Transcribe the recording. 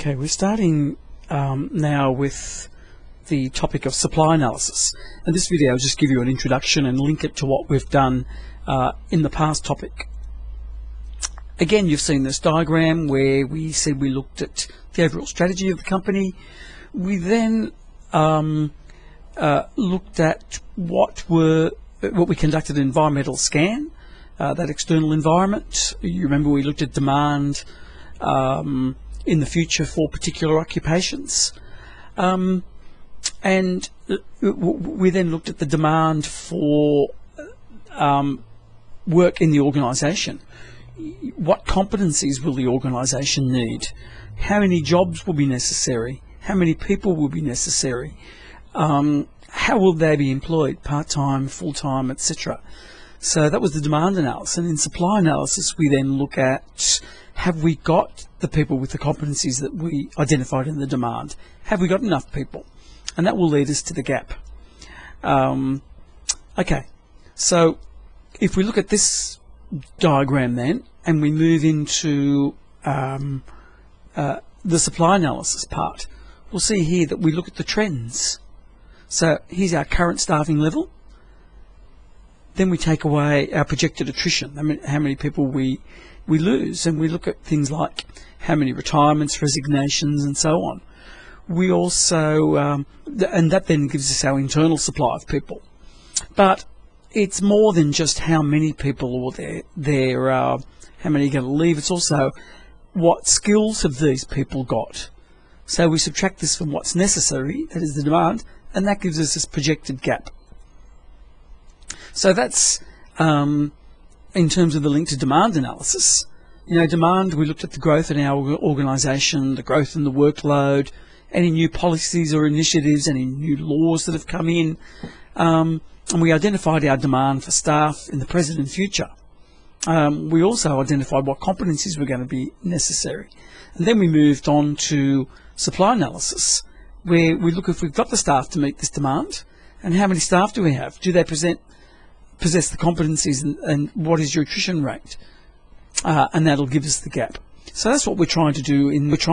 Okay, we're starting now with the topic of supply analysis. In this video I'll just give you an introduction and link it to what we've done in the past topic. Again, you've seen this diagram where we said we looked at the overall strategy of the company. We then looked at what we conducted an environmental scan, that external environment. You remember we looked at demand in the future for particular occupations, and we then looked at the demand for work in the organisation. What competencies will the organisation need? How many jobs will be necessary? How many people will be necessary? How will they be employed? Part-time, full-time, etc. So that was the demand analysis. And in supply analysis, we then look at, have we got the people with the competencies that we identified in the demand? Have we got enough people? And that will lead us to the gap. Okay, so if we look at this diagram then, and we move into the supply analysis part, we'll see here that we look at the trends. So here's our current staffing level. Then we take away our projected attrition, how many people we lose, and we look at things like how many retirements, resignations, and so on. We also, and that then gives us our internal supply of people. But it's more than just how many people or how many are going to leave. It's also what skills have these people got. So we subtract this from what's necessary, that is the demand, and that gives us this projected gap. So that's in terms of the link to demand analysis. You know, demand, we looked at the growth in our organisation, the growth in the workload, any new policies or initiatives, any new laws that have come in, and we identified our demand for staff in the present and future. We also identified what competencies were going to be necessary. And then we moved on to supply analysis, where we look if we've got the staff to meet this demand, and how many staff do we have? Do they possess the competencies, and what is your attrition rate? And that'll give us the gap. So that's what we're trying to do in this